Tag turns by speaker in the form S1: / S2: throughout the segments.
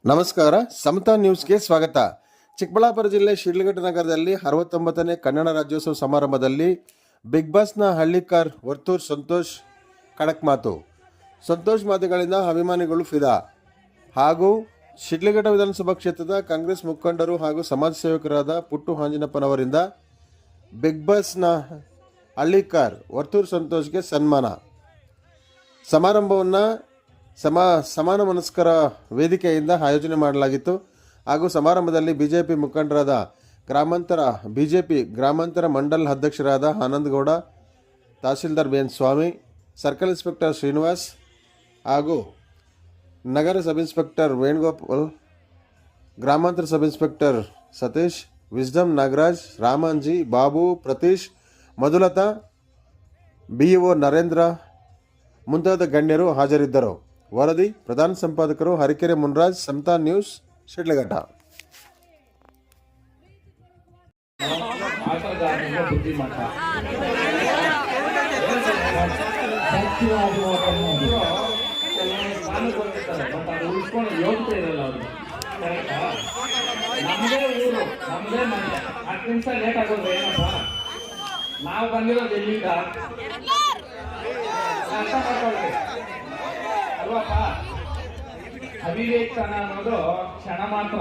S1: ನಮಸ್ಕಾರ, ಸಮತಾ ನ್ಯೂಸ್ಗೆ ಸ್ವಾಗತ. ಚಿಕ್ಕಬಳ್ಳಾಪುರ ಜಿಲ್ಲೆ ಶಿಡ್ಲಘಟ್ಟ ನಗರದಲ್ಲಿ 69ನೇ ಕನ್ನಡ ರಾಜ್ಯೋತ್ಸವ ಸಮಾರಂಭದಲ್ಲಿ ಬಿಗ್ ಬಾಸ್ನ ಹಳ್ಳಿಕಾರ್ ವರ್ತೂರ್ ಸಂತೋಷ್ ಖಡಕ್ ಮಾತು. ಸಂತೋಷ್ ಮಾತುಗಳಿಂದ ಅಭಿಮಾನಿಗಳು ಫಿದಾ. ಹಾಗೂ ಶಿಡ್ಲಘಟ್ಟ ವಿಧಾನಸಭಾ ಕ್ಷೇತ್ರದ ಕಾಂಗ್ರೆಸ್ ಮುಖಂಡರು ಹಾಗೂ ಸಮಾಜ ಸೇವಕರಾದ ಪುಟ್ಟು ಆಂಜನಪ್ಪನವರಿಂದ ಬಿಗ್ ಬಾಸ್ನ ಹಳ್ಳಿಕಾರ್ ವರ್ತೂರ್ ಸಂತೋಷ್ಗೆ ಸನ್ಮಾನ ಸಮಾರಂಭವನ್ನು ಸಮಾನ ಮನಸ್ಕರ ವೇದಿಕೆಯಿಂದ ಆಯೋಜನೆ ಮಾಡಲಾಗಿತ್ತು. ಹಾಗೂ ಸಮಾರಂಭದಲ್ಲಿ ಬಿಜೆಪಿ ಮುಖಂಡರಾದ ಬಿಜೆಪಿ ಗ್ರಾಮಾಂತರ ಮಂಡಲ್ ಅಧ್ಯಕ್ಷರಾದ ಆನಂದಗೌಡ, ತಹಸೀಲ್ದಾರ್ ಬೇನ್ ಸ್ವಾಮಿ, ಸರ್ಕಲ್ ಇನ್ಸ್ಪೆಕ್ಟರ್ ಶ್ರೀನಿವಾಸ್ ಹಾಗೂ ನಗರ ಸಬ್ ಇನ್ಸ್ಪೆಕ್ಟರ್ ವೇಣುಗೋಪಾಲ್, ಗ್ರಾಮಾಂತರ sub inspector Satish, wisdom Nagaraj, Ramanji, Babu, Pratheesh, Madhulatha, BO Narendra ಮುಂತಾದ ಗಣ್ಯರು ಹಾಜರಿದ್ದರು. ವರದಿ ಪ್ರಧಾನ ಸಂಪಾದಕರು ಹರಿಕೆರೆ ಮುನ್ರಾಜ್, ಸಮತಾ ನ್ಯೂಸ್, ಶಿಡ್ಲಘಟ್ಟ.
S2: ನಾವು ಬಂದಿರೋದು ಎಲ್ಲಿಂದ ಅಲ್ವಪ್ಪ. ಅವಿವೇಚನ ಅನ್ನೋದು ಕ್ಷಣ ಮಾತ್ರ,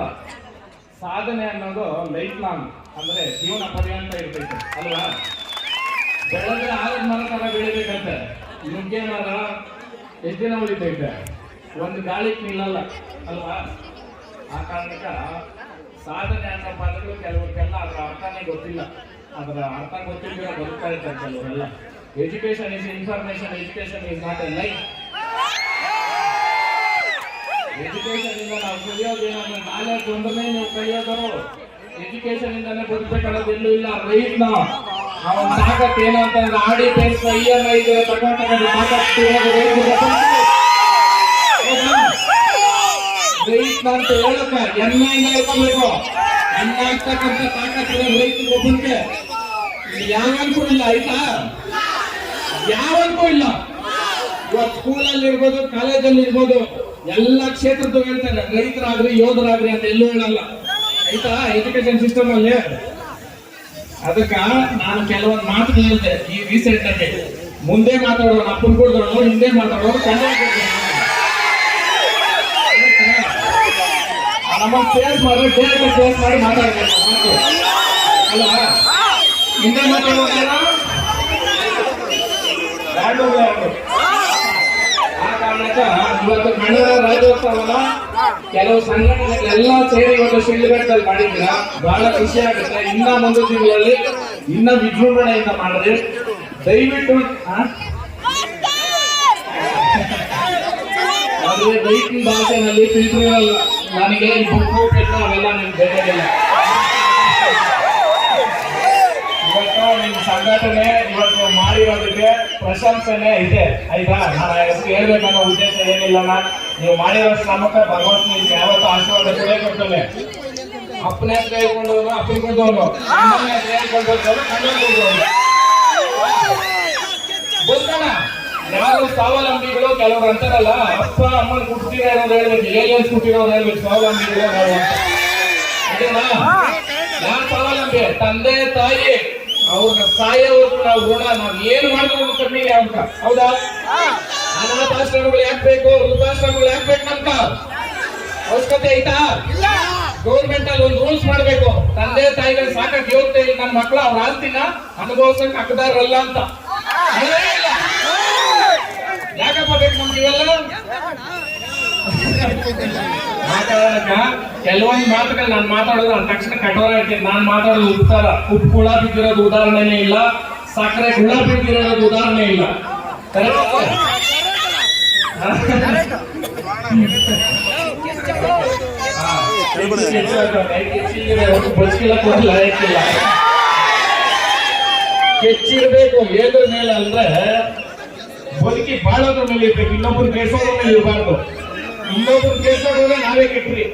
S2: ಸಾಧನೆ ಅನ್ನೋದು ಲೈಫ್ ಲಾಂಗ್, ಅಂದ್ರೆ ಜೀವನ ಪರ್ಯಂತ ಇರ್ತೈತೆ ಅಲ್ವಾ. ಬೆಳೆದ್ರೆ ಆಲದ ಮರ ತರ ಬೆಳಿಬೇಕಂತೆ, ನುಗ್ಗೆ ಮರ ಎಷ್ಟು ದಿನ ಉಳಿತೈತೆ, ಒಂದು ಗಾಳಿಗೆ ನಿಲ್ಲಲ್ಲ ಅಲ್ವಾ. ಆ ಕಾರಣಕ್ಕ ಸಾಧನೆ ಅನ್ನೋ ಪದಗಳು ಕೆಲವ್ರಿಗೆಲ್ಲ ಅದರ ಅರ್ಥನೇ ಗೊತ್ತಿಲ್ಲ, ಅದರ ಅರ್ಥ ಗೊತ್ತಿಲ್ಲ ಬದುಕ್ತಾ ಇರ್ತಾರೆ ಕೆಲವರೆಲ್ಲ. Education is information, education is not A life. Education ಇಂದ ನಾವು ಕಲಿಯೋದೇನಂದ್ರೆ ನಾಲೆಜ್ ಒಂದನ್ನೇ ನೀವು ಕಲಿಯೋದು. ಎಜುಕೇಶನ್ ಇಂದಾನೆ ಬದುಕಬೇಕಾಗೋದು ಎಲ್ಲೂ ಇಲ್ಲ. ರೈಟ್ ನಾವು ಅವನ ತಾಕತ್ ಏನು ಅಂತಂದ್ರೆ ಆಡಿ ಪೇಸ್ EMI ತಗೊಂಡು ತಾಕತ್ತು ರೈಟ್ ಅಂತ ಹೇಳಕ್ಕ ಎಣ್ಣೆಯಿಂದ ಇಟ್ಕೋಬೇಕು. ಅನ್ನ ಆಗ್ತಕ್ಕಂಥ ತಾಕತ್ ರೈತರಿಗೆ ಒಬ್ಬನಿಗೆ ಯಾವನ್ಗೂ ಇಲ್ಲ, ಆಯ್ತಾ? ಯಾವನ್ಗೂ ಇಲ್ಲ. ಇವತ್ತು ಸ್ಕೂಲಲ್ಲಿ ಇರ್ಬೋದು, ಕಾಲೇಜಲ್ಲಿ ಇರ್ಬೋದು, ಎಲ್ಲ ಕ್ಷೇತ್ರದ್ದು ಹೇಳ್ತಾರೆ ರೈತರಾಗ್ರಿ ಯೋಧರಾಗ್ರಿ ಅಂತ ಎಲ್ಲೂ ಹೇಳಲ್ಲ, ಆಯ್ತಾ? ಎಜುಕೇಶನ್ ಸಿಸ್ಟಮ್ ಅಲ್ಲಿ ಅದಕ್ಕ ನಾನು ಕೆಲವೊಂದು ಮಾತುಗಳು ಹೇಳ್ತೆ ಈ ರೀಸೆಂಟ್ ಆಗಿ. ಮುಂದೆ ಮಾತಾಡೋರು ಅಪ್ಪನ ಕೊಡ್ದೋಳು, ಹಿಂದೆ ಮಾತಾಡೋರು ಕನ್ನಡ ನಮ್ಮ ಫೇಸ್ ಮಾಡಿ ಫೇಸ್ ಮಾಡಿ ಮಾತಾಡ್ಬೇಕು ಅಲ್ವಾ. ಹಿಂದೆ ಮಾತಾಡೋದೇನ ಆ ಕಾರಣಕ್ಕ ಇವತ್ತು ಕನ್ನಡ ರಾಜ್ಯೋತ್ಸವನ ಕೆಲವು ಸಂಘಟನೆಗಳೆಲ್ಲ ಸೇರಿ ಇವತ್ತು ಶಿಡ್ಲಘಟ್ಟದಲ್ಲಿ ಮಾಡಿದ್ದೀರಾ, ಬಹಳ ಖುಷಿ ಆಗುತ್ತೆ. ಇನ್ನ ಮುಂದೆ ತಿಂಗಳಲ್ಲಿ ಇನ್ನ ವಿಜೃಂಭಣೆಯಿಂದ ಮಾಡಿದ್ರೆ ದಯವಿಟ್ಟು ಆದ್ರೆ ರೈತನ ಭಾಷೆನಲ್ಲಿ ತಿಳಿಸಿರಲ್ಲ ನನಗೆ ಅವೆಲ್ಲ ನಿಮ್ಗೆ ಬೇಕಾಗಿಲ್ಲ. ಇವತ್ತು ನಿಮ್ ಸಂಘಟನೆ ಇವತ್ತು ಮಾಡಿರೋದಕ್ಕೆ ಪ್ರಶಂಸನೆ ಇದೆ, ಆಯ್ತಾ? ನಾನು ಹೆಸರು ಹೇಳ್ಬೇಕನ್ನೋ ಉದ್ದೇಶ ಏನಿಲ್ಲ. ನೀವು ಮಾಡಿರೋ ಶ್ರಮಕ್ಕೆ ಭಗವಂತ ನಿಮ್ಗೆ ಯಾವತ್ತೂ ಆಶೀರ್ವಾದ ಕೊಡ್ತಾನೆ. ಅಪ್ಪನ ಹೆಸರು ಹೇಳ್ಕೊಂಡವನು ಅಪ್ಪನ ಕೊಡ್ದವನು, ಅಮ್ಮನ ಹೆಸರು ಹೇಳ್ಕೊಂಡವನು ಬದುಕೋಣ. ಯಾರು ಸ್ವಾವಲಂಬಿಗಳು ಕೆಲವರು ಅಂತಾರಲ್ಲ, ಅಪ್ಪ ಅಮ್ಮನ ಕುಟ್ಟಿರೋರು ಹೇಳ್ಬೇಕು, ಏಲಿಯನ್ಸ್ ಕುಟ್ಟಿರೋರು ಹೇಳ್ಬೇಕು ಸ್ವಾವಲಂಬಿಗಳು ನಾವು ಅದೇನಾ? ಯಾರು ಸ್ವಾವಲಂಬಿ? ತಂದೆ ತಾಯಿ ಅವ್ರನ್ನ ಸಾಯೋವರೆಗೂ ನಾವು ಋಣ ನಾವು ಏನು ಮಾಡ್ಕೊಂಡು ಕಮ್ಮಿ ಅಂತ, ಹೌದಾ? ಅನಾಥಾಶ್ರಮಗಳು ಯಾಕೆ ಬೇಕು, ವೃದ್ಧಾಶ್ರಮಗಳು ಯಾಕೆ ಬೇಕು ನಮ್ಗ? ಅವಶ್ಯಕತೆ ಐತಾ? ಗೌರ್ಮೆಂಟ್ ಅಲ್ಲಿ ಒಂದು ರೂಲ್ಸ್ ಮಾಡ್ಬೇಕು, ತಂದೆ ತಾಯಿಗಳು ಸಾಕಕ್ಕೆ ಯೋಗ್ಯತೆ ಇಲ್ಲ ನನ್ನ ಮಕ್ಕಳು ಅವ್ರ ಆಸ್ತಿನ ಅನುಭವಿಸಕ್ ಹಕ್ಕದಾರಲ್ಲ ಅಂತ. ಯಾಕಪ್ಪ ಬೇಕು ನಮ್ಗೆ ಇವೆಲ್ಲ? ಆ ಕಾರಣಕ್ಕ ಕೆಲವೊಂದು ಮಾತುಗಳು ನಾನು ಮಾತಾಡೋದು ನನ್ನ ತಕ್ಷಣ ಕಠೋರ ಇರ್ತೀನಿ. ನಾನು ಮಾತಾಡೋದು ಉತ್ತರ ಉಪ್ಪು ಹುಳ ಬಿದ್ದಿರೋದು ಉದಾಹರಣೆನೇ ಇಲ್ಲ, ಸಕ್ಕರೆ ಹುಳ ಬಿದ್ದಿರೋದು ಉದಾಹರಣೆ ಇಲ್ಲ. ಕೆಚ್ಚಿರ್ಬೇಕು ಏದ್ರ ಮೇಲೆ ಅಂದ್ರೆ ಬದುಕಿ ಬಾಳೋದ್ರ ಮೇಲೆ ಇರ್ಬೇಕು, ಇನ್ನೊಬ್ಬರು ಕೆಡ್ಸೋದ್ರ ಮೇಲೆ ಇರಬಾರ್ದು. ಇನ್ನೊಬ್ರು ಕೆಡ್ಸೋದ್ರೆ ನಾವೇ ಕೆಟ್ರಿ.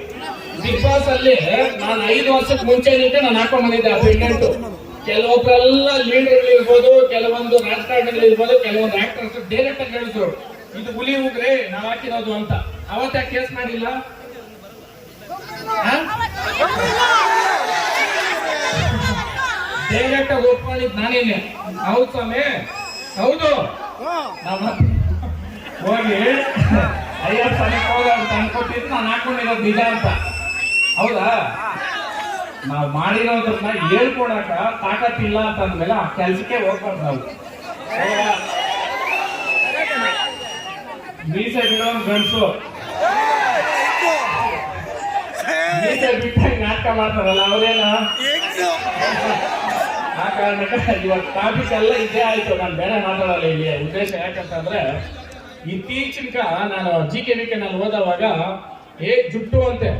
S2: ಬಿಗ್ ಬಾಸ್ ಅಲ್ಲಿ ನಾನು 5 ವರ್ಷಕ್ಕೆ ಮುಂಚೆ ನಾನು ಹಾಕೊಂಡ್ ಬಂದಿದ್ದೆ ಆ ಪೆಂಡೆಂಟು. ಕೆಲವೊಬ್ಬರೆಲ್ಲ ಲೀಡರ್ ಇರ್ಬೋದು, ಕೆಲವೊಂದು ರಾಜಕಾರಣಿಗಳು ಇರ್ಬೋದು, ಕೆಲವೊಂದು ಆಕ್ಟರ್ಸ್ ಡೈರೆಕ್ಟ್ ಆಗಿ ಹೇಳಿದ್ರು ಇದು ಹುಲಿ ಉಗ್ರೆ ನಾವ್ ಹಾಕಿರೋದು ಅಂತ. ಅವತ್ತ ಕೇಸ್ ಮಾಡಿಲ್ಲ, ಡೈರೆಕ್ಟ್ ಆಗಿ ಒಪ್ಕೊಂಡಿದ್ ನಾನೇನೆ. ಹೌದು ಸ್ವಾಮಿ, ಹೌದು. ನಮ್ಮ ಹೋಗಿ ಅಯ್ಯಪ್ಪ ಸ್ಥಾನಕ್ಕೆ ಹೋದ ಅಂತ ಅನ್ಕೊಟ್ಟಿದ್ದು ನಾನು ಹಾಕೊಂಡಿರೋದು ನಿಜ ಅಂತ. ಹೌದಾ? ನಾವು ಮಾಡಿರೋದನ್ನ ಹೇಳ್ಕೊಡಕ ತಾಕತ್ತಿಲ್ಲ ಅಂತ ಅಂದ್ಮೇಲೆ ಆ ಕೆಲ್ಸಕ್ಕೆ ಹೋಗ್ಬಾರ್ದು ನಾವು. ಮೀಸೆ ಬಿಡೋನ್ ಗಂಡಸು ಮೀಸೆ ಬಿಟ್ಟಾಗ ನಾಟಕ ಮಾಡ್ತಾರಲ್ಲ ಅವ್ರೇನ. ಆ ಕಾರಣಕ್ಕೆ ಇವತ್ತು ಟಾಪಿಕ್ ಎಲ್ಲ ಇದೇ ಆಯ್ತು. ನಾನು ಬೇರೆ ಮಾತಾಡಲ್ಲ ಇಲ್ಲಿ. ಉದ್ದೇಶ ಯಾಕಂತಂದ್ರೆ ಇತ್ತೀಚಿನ ನಾನು GK ನಲ್ಲಿ ಓದವಾಗ ಜುಟ್ಟು ಅಂತೆ,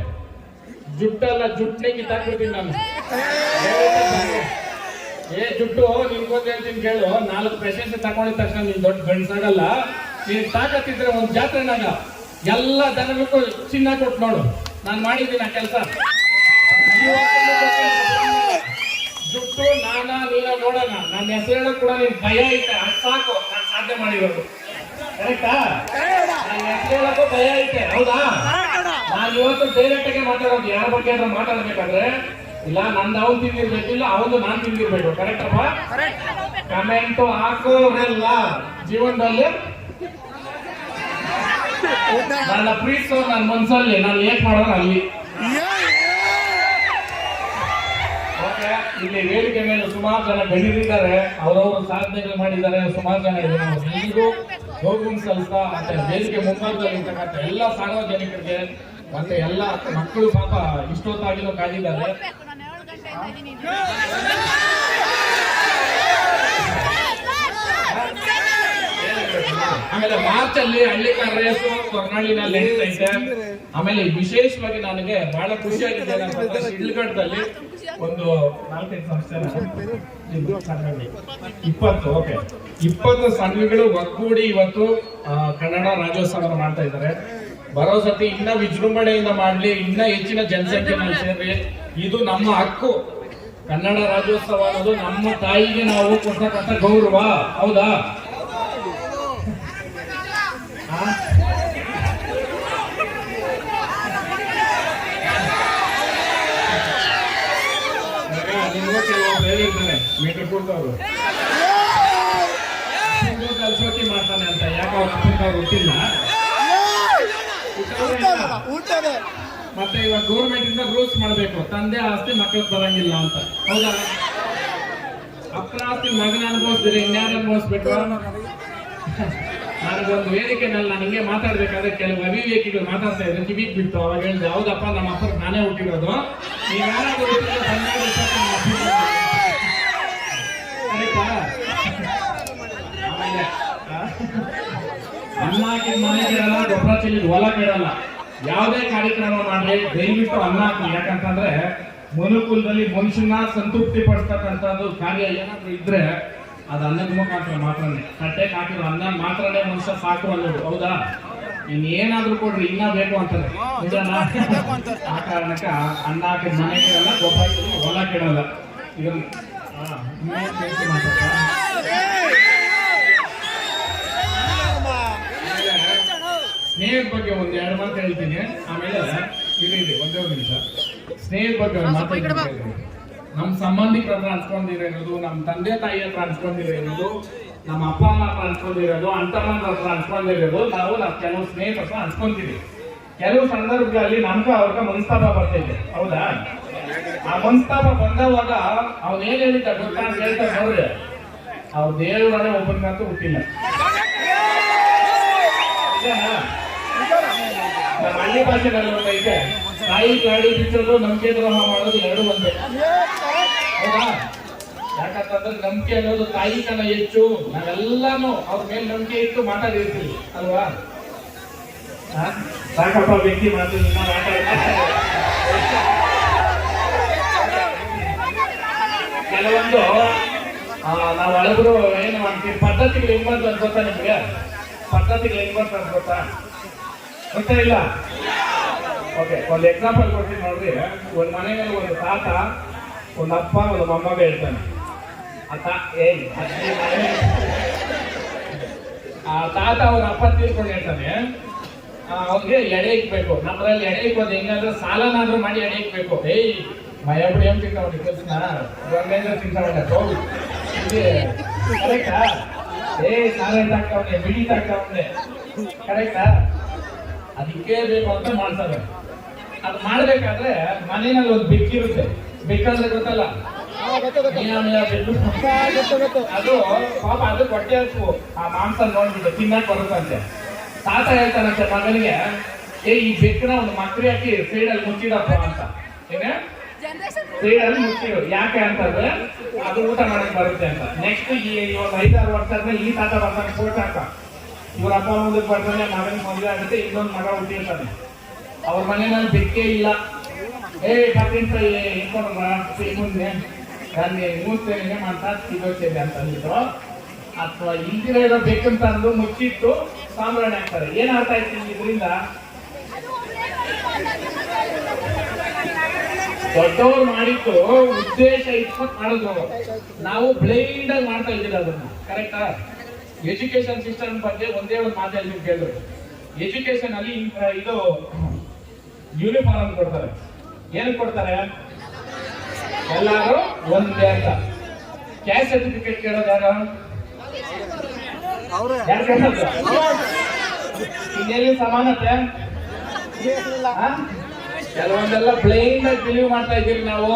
S2: ಜುಟ್ಟಲ್ಲ ಜುಟ್ಟನೆ ಕಿತ್ತಾಕ್ಬಿಡ್ತೀನಿ ನಾನು. ಜುಟ್ಟು ನಿನ್ಗೊಂದು ಹೇಳ್ತೀನಿ ಕೇಳು, 4 ಪ್ರಶಸ್ತಿ ತಗೊಂಡಿದ ತಕ್ಷಣ ನೀನ್ ದೊಡ್ಡ ಗಂಡಸಾಗಲ್ಲ. ನೀನ್ ತಾಕತ್ತಿದ್ರೆ ಒಂದ್ ಜಾತ್ರೆನಾಗ ಎಲ್ಲ ದನಗಳಿಗೂ ಚಿನ್ನ ಕೊಟ್ಟು ನೋಡು. ನಾನು ಮಾಡಿದ್ದೀನಿ ಆ ಕೆಲಸ. ಜುಟ್ಟು ನೀನ ನೋಡೋಣ. ನನ್ನ ಹೆಸರು ಹೇಳಕ್ ಕೂಡ ನಿನ್ ಭಯ ಐತೆ, ಅದು ಸಾಕು ನಾನು ಸಾಧ್ಯ ಮಾಡಿರೋದು. ಕರೆಕ್ಟಾ? ನನ್ನ ಹೆಸರು ಹೇಳಕ್ಕೂ ಭಯ ಐತೆ. ಹೌದಾ? ನಾನು ಇವತ್ತು ಡೈರೆಕ್ಟ್ ಆಗಿ ಮಾತಾಡೋದು. ಯಾರ ಬಗ್ಗೆ ಆದ್ರೂ ಮಾತಾಡ್ಬೇಕಾದ್ರೆ ಇಲ್ಲ ನಂದು ಅವ್ನು ತಿಂದಿರ್ಬೇಕಿಲ್ಲ ಅವನು ನಾನು ತಿಂದಿರ್ಬೇಕು. ಕರೆಕ್ಟಪ್ಪ? ಕಮೆಂಟ್ ಹಾಕೋರೆಲ್ಲ ಜೀವನದಲ್ಲಿ ನನ್ನ ಪ್ರೀತಿಸೋ ನನ್ನ ಮನ್ಸಲ್ಲಿ ನಾನು ಏನ್ ಮಾಡೋರು ಅಲ್ಲಿ. ಓಕೆ, ಇಲ್ಲಿ ವೇದಿಕೆ ಮೇಲೆ ಸುಮಾರು ಜನ ಗಣ್ಯರಿದ್ದಾರೆ, ಅವರವರು ಸಾಧನೆಗಳು ಮಾಡಿದ್ದಾರೆ. ಸುಮಾರು ಜನ ಇದ್ದಾರೆ. ಎಲ್ರಿಗೂ ಗೌರವ ಸಲ್ಲಿಸ್ತಾ ಮತ್ತೆ ವೇದಿಕೆ ಮುಂಭಾಗದಲ್ಲಿ ಇರ್ತಕ್ಕಂಥ ಎಲ್ಲ ಸಾರ್ವಜನಿಕರಿಗೆ ಮತ್ತೆ ಎಲ್ಲ ಮಕ್ಕಳು ಪಾಪ ಇಷ್ಟೊತ್ತಾಗಿನೂ ಕಾದಿದ್ದಾರೆ. ಆಮೇಲೆ ಮಾರ್ಚ್ ಅಲ್ಲಿ ಹಳ್ಳಿಕಾರ ರೇಸು ಹೊರನಾಳಿನಲ್ಲಿ ನಡೀತೈತೆ. ಆಮೇಲೆ ವಿಶೇಷವಾಗಿ ನನಗೆ ಬಹಳ ಖುಷಿಯಾಗಿದೆ. ಶಿಡ್ಲಘಟ್ಟದಲ್ಲಿ ಒಂದು 4-5 ಸಂಸ್ಥೆ 20 ಸಂಘಗಳು ಒಗ್ಗೂಡಿ ಇವತ್ತು ಕನ್ನಡ ರಾಜ್ಯೋತ್ಸವ ಮಾಡ್ತಾ ಇದ್ದಾರೆ. ಬರೋ ಸತಿ ಇನ್ನ ವಿಜೃಂಭಣೆಯಿಂದ ಮಾಡ್ಲಿ, ಇನ್ನ ಹೆಚ್ಚಿನ ಜನಸಂಖ್ಯೆನಲ್ಲಿ ಸೇರಿ. ಇದು ನಮ್ಮ ಹಕ್ಕು. ಕನ್ನಡ ರಾಜ್ಯೋತ್ಸವ ಅನ್ನೋದು ನಮ್ಮ ತಾಯಿಗೆ ನಾವು ಕೊಡ್ತಕ್ಕಂಥ ಗೌರವ. ಹೌದಾ? ಮೀಟರ್ ಕೊಡ್ತವ್ರು ಕಲ್ಸೋಕೆ ಮಾಡ್ತಾನೆ ಅಂತ ಯಾಕೆ ಗೊತ್ತಿಲ್ಲ. ಮತ್ತೆ ಇವಾಗ ಗೌರ್ಮೆಂಟ್ ಇಂದ ರೂಲ್ಸ್ ಮಾಡಬೇಕು, ತಂದೆ ಆಸ್ತಿ ಮಕ್ಕಳಿಗೆ ಬರಂಗಿಲ್ಲ ಅಂತ. ಹೌದಾ? ಅಪ್ಪನ ಆಸ್ತಿ ಮಗನ ಅನುಭವಿಸಿದ್ರೆ ಇನ್ಯಾರು ಅನುಭವಿಸ್ಬೇಕು? ನನಗೊಂದು ವೇದಿಕೆನಲ್ಲಿ ನಾನು ಹಿಂಗೆ ಮಾತಾಡ್ಬೇಕಾದ್ರೆ ಕೆಲವು ಅವಿವೇಕಿಗಳು ಮಾತಾಡ್ತಾ ಇದ್ರೆ ಕಿವಿಗೆ ಬಿಟ್ಟು ಅವಾಗ ಹೇಳಿದೆ, ಹೌದಪ್ಪ ನಮ್ಮ ಅಪ್ಪ ನಾನೇ ಹುಟ್ಟಿರೋದು, ನೀವು ಯಾರಾದ್ರೂ ಆಮೇಲೆ ಅನ್ನ ಹಾಕಿದ ಮನೆ ಕೆಡಲ್ಲ, ಗೊಬ್ಬರ ಚೆಲ್ಲಿದ ಹೊಲ ಕೆಡಲ್ಲ. ಯಾವುದೇ ಕಾರ್ಯಕ್ರಮ ಮಾಡ್ಲಿ ದಯವಿಟ್ಟು ಅನ್ನ ಹಾಕಿ. ಯಾಕಂತಂದ್ರೆ ಮನುಕುಲದಲ್ಲಿ ಮನುಷ್ಯನ ಸಂತೃಪ್ತಿ ಪಡಿಸ್ತಕ್ಕಂಥದ್ದು ಕಾರ್ಯ ಏನಾದ್ರು ಇದ್ರೆ ಅದು ಅನ್ನದ ಮುಖಾಂತರ ಮಾತ್ರನೇ. ತಟ್ಟೆಗೆ ಹಾಕಿರೋ ಅನ್ನ ಮಾತ್ರನೇ ಮನುಷ್ಯ ಸಾಕು ಅನ್ನೋದು. ಹೌದಾ? ಇನ್ನೇನಾದ್ರೂ ಕೊಡ್ರಿ ಇನ್ನ ಬೇಕು ಅಂತಾರೆ. ಆ ಕಾರಣಕ್ಕೆ ಅನ್ನ ಹಾಕಿದ ಮನೆ ಕೆಡಲ್ಲ, ಗೊಬ್ಬರ ಚೆಲ್ಲಿ ಹೊಲ ಕೆಡಲ್ಲ. ಇದನ್ನ ಸ್ನೇಹದ ಬಗ್ಗೆ ಒಂದ್ 2 ಮಾತು ಹೇಳ್ತೀನಿ. ಆಮೇಲೆ ಒಂದೇ ಒಂದು ನಿಮಿಷ ಸ್ನೇಹದ ಬಗ್ಗೆ ಮಾತಾಡ್ತೀನಿ. ನಮ್ಮ ಸಂಬಂಧಿಕರ ಹತ್ರ ಹಂಚ್ಕೊಂಡಿರೋದು, ನಮ್ಮ ತಂದೆ ತಾಯಿ ಹತ್ರ ಹಂಚ್ಕೊಂಡಿರೋದು, ನಮ್ಮ ಅಪ್ಪ ಅಮ್ಮ ಹತ್ರ ಹಂಚ್ಕೊಂಡಿರೋದು, ಅಂತಮ್ಮನ ಹತ್ರ ಹಂಚ್ಕೊಂಡಿರೋದು, ನಾವು ಕೆಲವು ಸ್ನೇಹಿತರ ಹತ್ರ ಹಂಚ್ಕೊಂತೀವಿ. ಕೆಲವು ಸಂದರ್ಭಗಳಲ್ಲಿ ನಮ್ಗ ಅವ್ರಿಗೆ ಮನಸ್ತಾಪ ಬರ್ತೈತೆ. ಹೌದಾ? ಆ ಮನಸ್ತಾಪ ಬಂದವಾಗ ಅವನೇನ್ ಹೇಳಿದ್ದ ಗೊತ್ತಾ ಅಂತ ಹೇಳ್ತಾರೆ ನೋಡ್ರಿ, ಅವ್ರ ದೇವರೇ ಒಬ್ಬರಿಗಂತೂ ಹುಟ್ಟಿಲ್ಲ. ನಮ್ಮ ಹಳ್ಳಿ ಭಾಷೆನಲ್ಲಿ ಒಂದೈತೆ, ತಾಯಿ ಗಾಡಿ ಬಿಚ್ಚೋದು ನಂಬಿಕೆ ದ್ರೋಹ ಮಾಡೋದು 2 ಒಂದೇ. ಹೌದಾ? ಯಾಕಂತಂದ್ರೆ ನಂಬಿಕೆ ಅನ್ನೋದು ತಾಯಿ ಕನ ಹೆಚ್ಚು. ನಾವೆಲ್ಲಾನು ಅವ್ರ ಮೇಲೆ ನಂಬಿಕೆ ಇಟ್ಟು ಮಾತಾಡಿರ್ತೀವಿ ಅಲ್ವಾ? ಸಾಕಪ್ಪ ವ್ಯಕ್ತಿ ಮಾತು ಕೆಲವೊಂದು ನಾವು ಹಳಬರು ಏನು ಮಾಡ್ತೀವಿ, ಪದ್ಧತಿಗಳು ಹೆಂಗ್ ಬಂತು ಅಂತ ಗೊತ್ತಾ ನಿಮ್ಗೆ? ಪದ್ಧತಿಗಳು ಹೆಂಗ್ ಬಂತು ಅಂತ ಗೊತ್ತಾ ಇಲ್ಲ? ಓಕೆ, ಒಂದು ಎಕ್ಸಾಂಪಲ್ ಕೊಡ್ತೀನಿ ನೋಡ್ರಿ. ಒಂದ್ ಮನೆಯಲ್ಲಿ ಒಂದು ತಾತ, ಒಂದು ಅಪ್ಪ, ಒಂದು ಮೊಮ್ಮಗ ಹೇಳ್ತಾನೆ. ಆ ತಾತ ಅವ್ರ ಅಪ್ಪ ತೀರ್ಕೊಂಡು ಹೇಳ್ತಾನೆ, ಅವ್ರಿಗೆ ಎಡೆ ಇಕ್ಬೇಕು. ನಮ್ಮದ್ರಲ್ಲಿ ಎಡೆ ಇಕ್ಕೋದು ಹೆಂಗಂದ್ರೆ ಸಾಲನಾದ್ರೂ ಮಾಡಿ ಎಡೆ ಇಕ್ಬೇಕು. ಏಯ್ ಮಯಬಡಿ ಏನ್ ತಿಂತಾವ್ರಿ ಕೆಲ್ಸನ ಗಂಗೇಂದ್ರ ತಿಂತಾವಲ್ಲ ಹೌದು ಕರೆಕ್ಟಾ? ಸಾಲ ಹಾಕ್ತಾವನೆ ಬಿಡಿ ಹಾಕ್ತಾವನೆ ಕರೆಕ್ಟಾ? ಅದಕ್ಕೆ ಬೇಕು ಅಂತ ಮಾಡ್ತಾರೆ. ಅದು ಮಾಡ್ಬೇಕಾದ್ರೆ ಮನೆಯಲ್ಲಿ ಒಂದು ಬೆಕ್ಕಿರುತ್ತೆ. ಬೆಕ್ಕಂದ್ರೆ ಗೊತ್ತಲ್ಲ, ಅದು ಪಾಪ ಅದು ಹೊಟ್ಟೆ ಹಚ್ಚು ಆ ಮಾಂಸ ನೋಡ್ಬಿಟ್ಟು ತಿನ್ನಕ್ ಬರುತ್ತಂತೆ. ತಾತ ಹೇಳ್ತಾನಂತೆ ಮಗನಿಗೆ, ಈ ಬೆಕ್ಕನ ಒಂದು ಮಕ್ರಿ ಹಾಕಿ ಸೈಡಲ್ಲಿ ಮುಚ್ಚಿಡಪ್ಪ ಅಂತ. ಏನೇ ಸೈಡಲ್ಲಿ ಮುಚ್ಚಿಡು, ಯಾಕೆ ಅಂತಂದ್ರೆ ಅದು ಊಟ ಮಾಡಕ್ ಬರುತ್ತೆ ಅಂತ. ನೆಕ್ಸ್ಟ್ ಈ ಒಂದು 5-6 ವರ್ಷ ಆದ್ಮೇಲೆ ಈ ತಾತ ಬರ್ತಾನೆ ಫೋಟೋ ಹಾಕ. ಇವ್ರ ಅಪ್ಪ ಮುಂದಕ್ಕೆ ಬರ್ತಾನೆ, ಮಗನ ಮದುವೆ ಆಗುತ್ತೆ, ಇನ್ನೊಂದು ಮಗ ಹುಟ್ಟಿರ್ತಾನೆ. ಅವ್ರ ಮನೆಯಲ್ಲಿ ಬೆಕ್ಕೇ ಇಲ್ಲ. ಕಟ್ಟಿಂತ ಇಟ್ಕೊಂಡ್ರ ಮುಂದೆ ಅಲ್ಲಿ ಮೂರ್ತೇನೆ ಮಾಡ್ತಾ ಸಿಗೋಚೇದೆ ಅಂತ ಅಂದಿದ್ರು. ಅಥವಾ ಇಂದಿರ ಇರೋ ಬೆಕ್ಕಂತ ಅಂದು ಮುಚ್ಚಿಟ್ಟು ಸಾಂಬ್ರಾಣಿ ಹಾಕ್ತಾರೆ. ಏನ್ ಅರ್ಥ ಆಯ್ತು ಇದರಿಂದ? ದೊಡ್ಡವರು ಮಾಡಿದ್ದು ಉದ್ದೇಶ ಇಟ್ಕೊಂಡು ಮಾಡಿದ್ರು. ನಾವು ಬ್ಲೈಂಡ್ ಆಗಿ ಮಾಡ್ತಾ ಇದ್ದೀವಿ ಅದನ್ನ. ಕರೆಕ್ಟಾ? ಎಜುಕೇಶನ್ ಸಿಸ್ಟಮ್ ಬಗ್ಗೆ ಒಂದೇ ಒಂದು ಮಾತಾಡಿ ಕೇಳಿದ್ರು. ಎಜುಕೇಶನ್ ಅಲ್ಲಿ ಇದು ಯೂನಿಫಾರ್ಮ್ ಕೊಡ್ತಾರೆ. ಏನಕ್ಕೆ ಕೊಡ್ತಾರೆ? ಎಲ್ಲಾರು ಒಂದೇ ಅಂತ. ಕ್ಯಾಸ್ಟ್ ಸರ್ಟಿಫಿಕೇಟ್ ಕೇಳೋದು ಯಾರು? ಇನ್ನೆಲ್ಲಿ ಸಮಾನತೆ? ಕೆಲವೊಂದೆಲ್ಲ ಬ್ಲೈಂಡ್ ಆಗಿ ಬಿಲೀವ್ ಮಾಡ್ತಾ ಇದ್ದೀವಿ ನಾವು.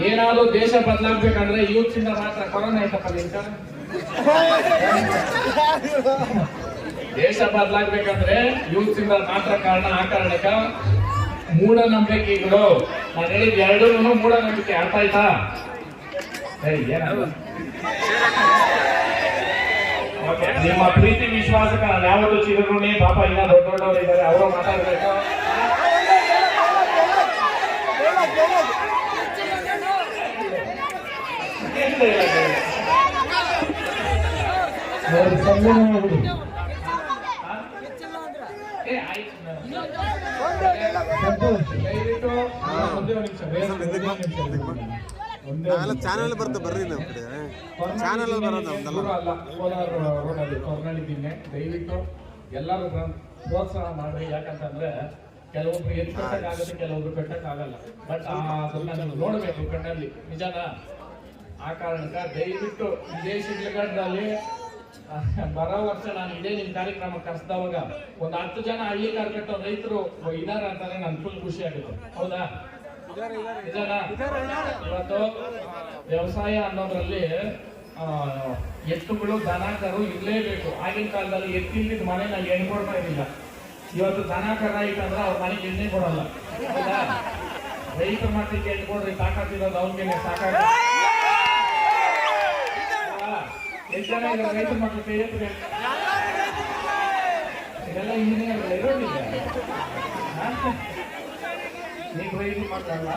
S2: ಏನಾದ್ರು ದೇಶ ಬದಲಾಗ್ಬೇಕಂದ್ರೆ ಯೂತ್ ಇಂದ ಮಾತ್ರ. ಕೊರೋನಾ ಆಯ್ತಪ್ಪ ನಿಂತ. ದೇಶ ಬದಲಾಗ್ಬೇಕಂದ್ರೆ ಯೂತ್ ಇಂದ ಮಾತ್ರ ಕಾರಣ. ಆ ಕಾರಣಕ್ಕ ಮೂಢನಂಬಿಕೆಗಳು, ನಾನು ಹೇಳಿದ ಎರಡೂ ಮೂಢನಂಬಿಕೆ. ಅರ್ಥ ಆಯ್ತಾ? ನಿಮ್ಮ ಪ್ರೀತಿ ವಿಶ್ವಾಸಕ್ಕೆ ನಾನು ಯಾವತ್ತೂ ಚಿರಋಣಿ. ಪಾಪ ಇನ್ನ ದೊಡ್ಡವರು ಇದ್ದಾರೆ, ಅವರು ಮಾತಾಡ್ಬೇಕು.
S3: ಚಾನಲ್ ಬರ್ತಾ ಬರ್ರಿ ನಮ್ಮ ಕಡೆ ಚಾನಲ್
S2: ದಯವಿಟ್ಟು ಎಲ್ಲರೂ ಪ್ರೋತ್ಸಾಹ ಮಾಡ್ರಿ. ಯಾಕಂತಂದ್ರೆ ಕೆಲವೊಬ್ರು ಎತ್ತು ಕಟ್ಟಕ್ಕಾಗುತ್ತೆ, ಕೆಲವೊಬ್ರು ಕಟ್ಟಕ್ಕಾಗಲ್ಲ. ಬಟ್ ಅದನ್ನ ನೀವು ನೋಡ್ಬೇಕು ಕಣ್ಣಲ್ಲಿ, ನಿಜಾನ? ಆ ಕಾರಣಕ್ಕ ದಯವಿಟ್ಟು ಇದೇ ಶಿಡ್ಲಘಟ್ಟದಲ್ಲಿ ಬರೋ ವರ್ಷ ನಾನು ಇದೇ ನಿಮ್ ಕಾರ್ಯಕ್ರಮ ಕರೆಸಿದವಾಗ ಒಂದು 10 ಜನ ಹಳ್ಳಿ ಕಾರ್ಕಟ್ಟು ರೈತರು ಇದಾರ ಅಂತಾನೆ ನನ್ ಫುಲ್ ಖುಷಿ ಆಗುತ್ತೆ. ಹೌದಾ? ನಿಜಾನ? ಇವತ್ತು ವ್ಯವಸಾಯ ಅನ್ನೋದ್ರಲ್ಲಿ ಎತ್ತುಗಳು ದನಕರು ಇರ್ಲೇಬೇಕು. ಆಗಿನ ಕಾಲದಲ್ಲಿ ಎತ್ತಿಲ್ದಿದ್ ಮನೆನ ಎಣ್ಣೆ ಕೊಡ್ತಾ ಇರಲಿಲ್ಲ. ಇವತ್ತು ದನ ಕರ ಇಟ್ಟಂದ್ರೆ ಅವ್ರ ಮನೆಗೆ ಎಣ್ಣೆ ಕೊಡಲ್ಲ. ಹೌದಾ? ರೈತರ ಮಟ್ಟಿಗೆ ಎಣ್ಣೆ ಕೊಡ್ರಿ, ತಾಕತ್ತಿರೋದು ಅವ್ನಿಗೆ ಸಾಕಾಗ. ಎಷ್ಟು ಜನ ಈಗ ರೈತರ ಮಕ್ಕಳು ಕೈ ಎತ್ತಿದೆ? ಇದೆಲ್ಲ ಇಂಜಿನಿಯರ್ ಇರೋದಿಲ್ಲ. ನೀವು ರೈತರು ಮಾಡಲ್ಲ.